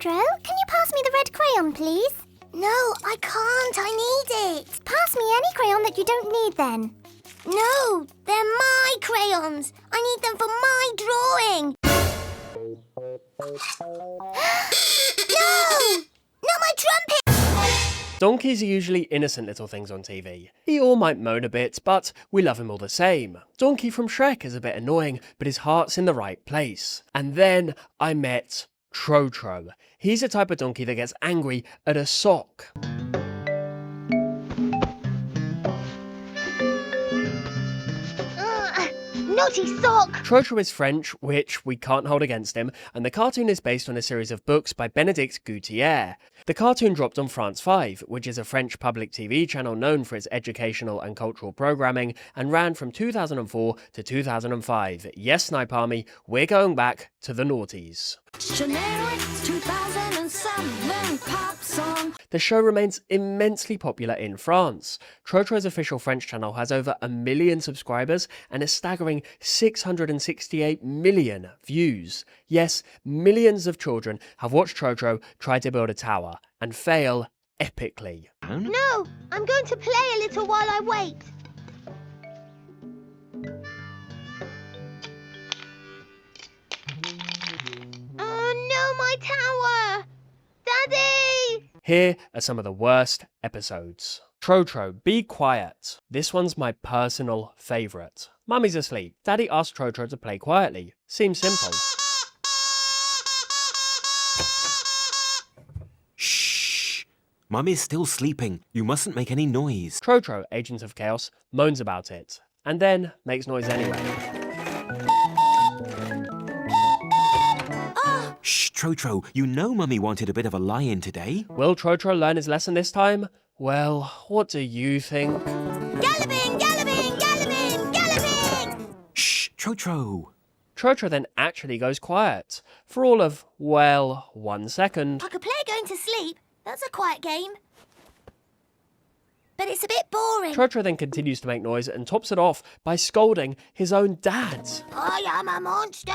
Trotro, can you pass me the red crayon, please? No, I can't. I need it. Pass me any crayon that you don't need, then. No, they're my crayons. I need them for my drawing. No! Not my trumpet! Donkeys are usually innocent little things on TV. He all might moan a bit, but we love him all the same. Donkey from Shrek is a bit annoying, but his heart's in the right place. And then I met Trotro. He's a type of donkey that gets angry at a sock. Naughty sock! Trotro is French, which we can't hold against him, and the cartoon is based on a series of books by Bénédicte Gautier. The cartoon dropped on France 5, which is a French public TV channel known for its educational and cultural programming, and ran from 2004 to 2005. Yes, Snipe Army, we're going back to the noughties. Generic 2007 pop song. The show remains immensely popular in France. Trotro's official French channel has over 1 million subscribers and a staggering 668 million views. Yes, millions of children have watched Trotro try to build a tower and fail epically. No, I'm going to play a little while I wait. Oh no, my tower! Daddy! Here are some of the worst episodes. Trotro, be quiet. This one's my personal favourite. Mummy's asleep. Daddy asks Trotro to play quietly. Seems simple. Shh! Mummy's still sleeping. You mustn't make any noise. Trotro, Agent of Chaos, moans about it. And then makes noise anyway. Shh, Trotro, you know Mummy wanted a bit of a lie-in today. Will Trotro learn his lesson this time? Well, what do you think? Galloping, galloping, galloping, galloping! Shh, Trotro. Trotro then actually goes quiet. For all of, well, 1 second. I could play going to sleep. That's a quiet game. But it's a bit boring. Trotro then continues to make noise and tops it off by scolding his own dad. I am a monster!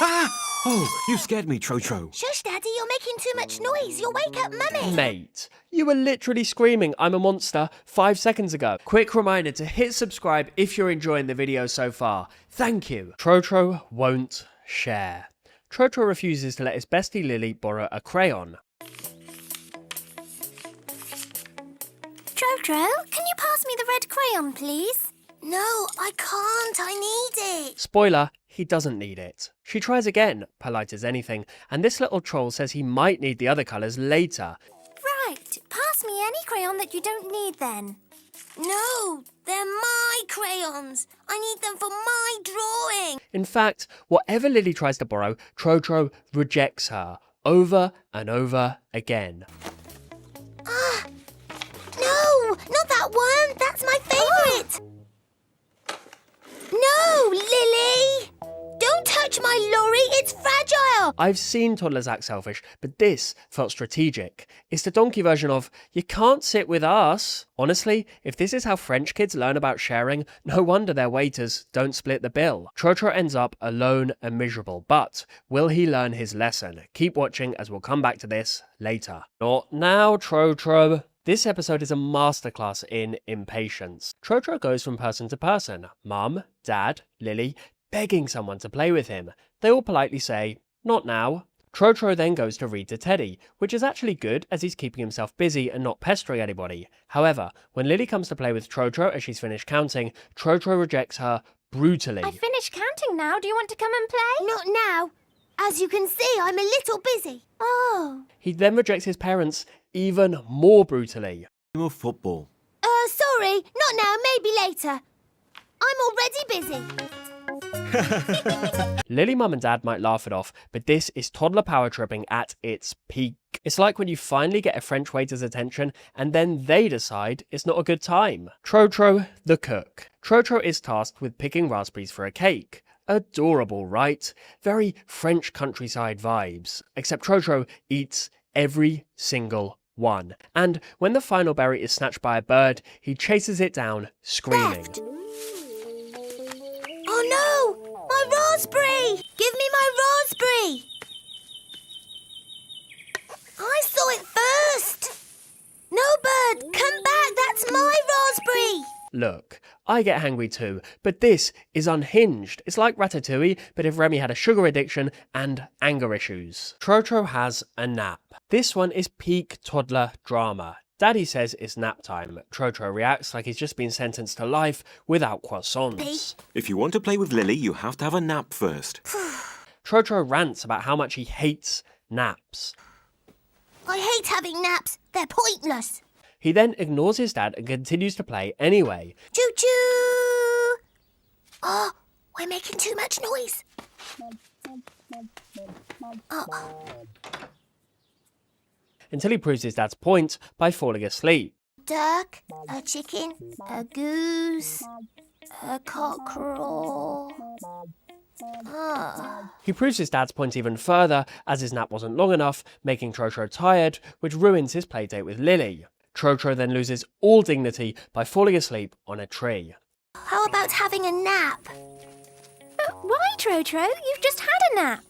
Ah! Oh, you scared me, Trotro. Shush, Daddy, you're making too much noise. You'll wake up Mummy. Mate, you were literally screaming, "I'm a monster," 5 seconds ago. Quick reminder to hit subscribe if you're enjoying the video so far. Thank you. Trotro won't share. Trotro refuses to let his bestie Lily borrow a crayon. Trotro, can you pass me the red crayon, please? No, I can't. I need it. Spoiler, he doesn't need it. She tries again, polite as anything, and this little troll says he might need the other colours later. Right, pass me any crayon that you don't need, then. No, they're my crayons. I need them for my drawing. In fact, whatever Lily tries to borrow, Trotro rejects her, over and over again. No, not that one. That's my favourite. No, Lily! Don't touch my lorry, it's fragile! I've seen toddlers act selfish, but this felt strategic. It's the donkey version of, you can't sit with us. Honestly, if this is how French kids learn about sharing, no wonder their waiters don't split the bill. Trotro ends up alone and miserable, but will he learn his lesson? Keep watching as we'll come back to this later. Not now, Trotro. This episode is a masterclass in impatience. Trotro goes from person to person, Mum, Dad, Lily, begging someone to play with him. They all politely say, not now. Trotro then goes to read to Teddy, which is actually good as he's keeping himself busy and not pestering anybody. However, when Lily comes to play with Trotro as she's finished counting, Trotro rejects her brutally. I finished counting now. Do you want to come and play? Not now. As you can see, I'm a little busy. Oh. He then rejects his parents even more brutally. Game of football. Sorry, not now, maybe later. I'm already busy. Lily, Mum and Dad might laugh it off, but this is toddler power tripping at its peak. It's like when you finally get a French waiter's attention and then they decide it's not a good time. Trotro, the cook. Trotro is tasked with picking raspberries for a cake. Adorable, right? Very French countryside vibes. Except Trotro eats every single one. And when the final berry is snatched by a bird, he chases it down, screaming. Left. Oh no! My raspberry! Give me my look, I get hangry too, but this is unhinged. It's like Ratatouille, but if Remy had a sugar addiction and anger issues. Trotro has a nap. This one is peak toddler drama. Daddy says it's nap time. Trotro reacts like he's just been sentenced to life without croissants. If you want to play with Lily, you have to have a nap first. Trotro rants about how much he hates naps. I hate having naps. They're pointless. He then ignores his dad and continues to play anyway. Choo-choo! Oh, we're making too much noise. Oh. Until he proves his dad's point by falling asleep. Duck, a chicken, a goose, a cockerel. He proves his dad's point even further as his nap wasn't long enough, making Trotro tired, which ruins his playdate with Lily. Trotro then loses all dignity by falling asleep on a tree. How about having a nap? Why, Trotro? You've just had a nap.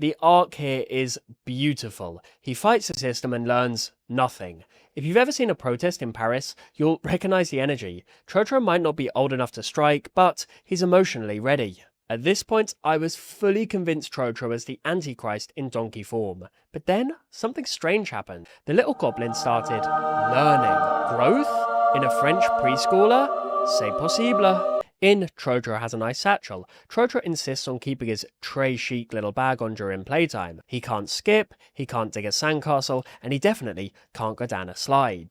The arc here is beautiful. He fights the system and learns nothing. If you've ever seen a protest in Paris, you'll recognise the energy. Trotro might not be old enough to strike, but he's emotionally ready. At this point, I was fully convinced Trotro was the Antichrist in donkey form. But then, something strange happened. The little goblin started learning. Growth? In a French preschooler? C'est possible. In Trotro Has a Nice Satchel, Trotro insists on keeping his très chic little bag on during playtime. He can't skip, he can't dig a sandcastle, and he definitely can't go down a slide.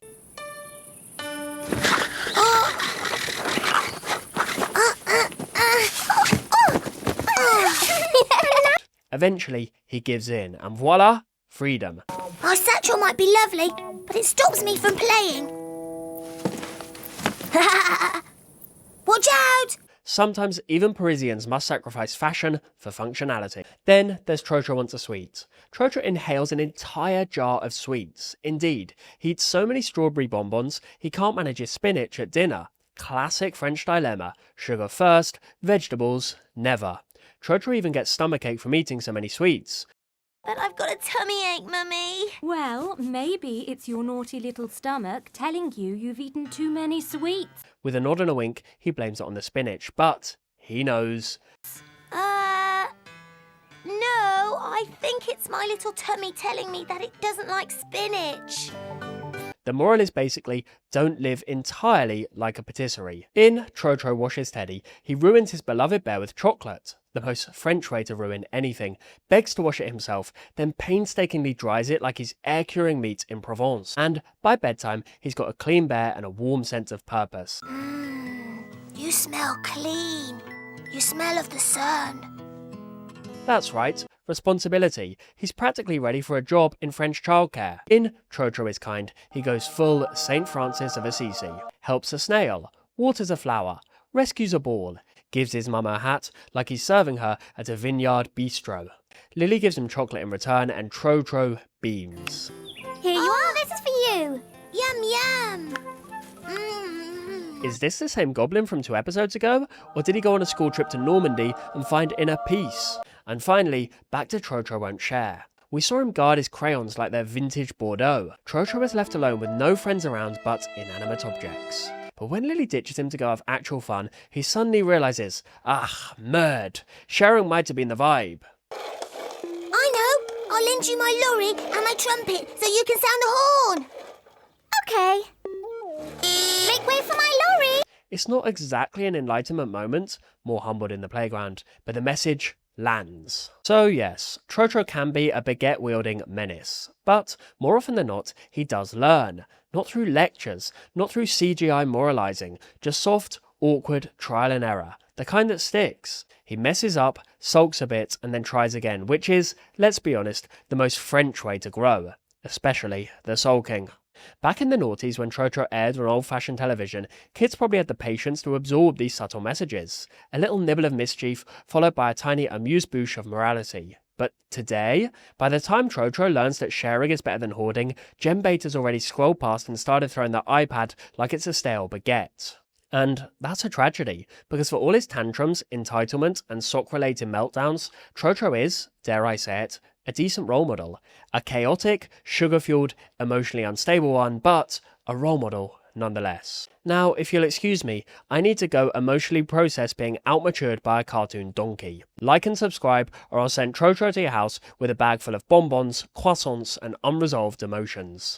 Eventually, he gives in, and voila, freedom. My satchel might be lovely, but it stops me from playing. Watch out! Sometimes even Parisians must sacrifice fashion for functionality. Then there's Trotro Wants a Sweet. Trotro inhales an entire jar of sweets. Indeed, he eats so many strawberry bonbons, he can't manage his spinach at dinner. Classic French dilemma. Sugar first, vegetables never. Trotro even gets stomachache from eating so many sweets. But I've got a tummy ache, Mummy. Well, maybe it's your naughty little stomach telling you you've eaten too many sweets. With a nod and a wink, he blames it on the spinach, but he knows. No, I think it's my little tummy telling me that it doesn't like spinach. The moral is basically, don't live entirely like a patisserie. In Trotro Washes Teddy, he ruins his beloved bear with chocolate. The most French way to ruin anything, begs to wash it himself, then painstakingly dries it like he's air-curing meat in Provence. And by bedtime, he's got a clean bear and a warm sense of purpose. You smell clean. You smell of the sun. That's right, responsibility. He's practically ready for a job in French childcare. In Trotro is Kind, he goes full St. Francis of Assisi. Helps a snail, waters a flower, rescues a ball, gives his mum a hat like he's serving her at a vineyard bistro. Lily gives him chocolate in return and Trotro beams. Here you are, this is for you. Yum, yum. Is this the same goblin from 2 episodes ago? Or did he go on a school trip to Normandy and find inner peace? And finally, back to Trotro Won't Share. We saw him guard his crayons like they're vintage Bordeaux. Trotro is left alone with no friends around but inanimate objects. But when Lily ditches him to go have actual fun, he suddenly realises, merd, sharing might have been the vibe. I know. I'll lend you my lorry and my trumpet so you can sound the horn. Okay. Make way for my lorry. It's not exactly an enlightenment moment, more humbled in the playground, but the message lands. So yes, Trotro can be a baguette-wielding menace, but more often than not, he does learn. Not through lectures, not through CGI moralising, just soft, awkward trial and error, the kind that sticks. He messes up, sulks a bit, and then tries again, which is, let's be honest, the most French way to grow, especially the sulking. Back in the noughties when Trotro aired on old-fashioned television, kids probably had the patience to absorb these subtle messages. A little nibble of mischief, followed by a tiny amuse-bouche of morality. But today, by the time Trotro learns that sharing is better than hoarding, Gen Beta's already scrolled past and started throwing the iPad like it's a stale baguette. And that's a tragedy, because for all his tantrums, entitlement, and sock-related meltdowns, Trotro is, dare I say it, a decent role model. A chaotic, sugar-fueled, emotionally unstable one, but a role model nonetheless. Now, if you'll excuse me, I need to go emotionally process being outmatured by a cartoon donkey. Like and subscribe, or I'll send Trotro to your house with a bag full of bonbons, croissants, and unresolved emotions.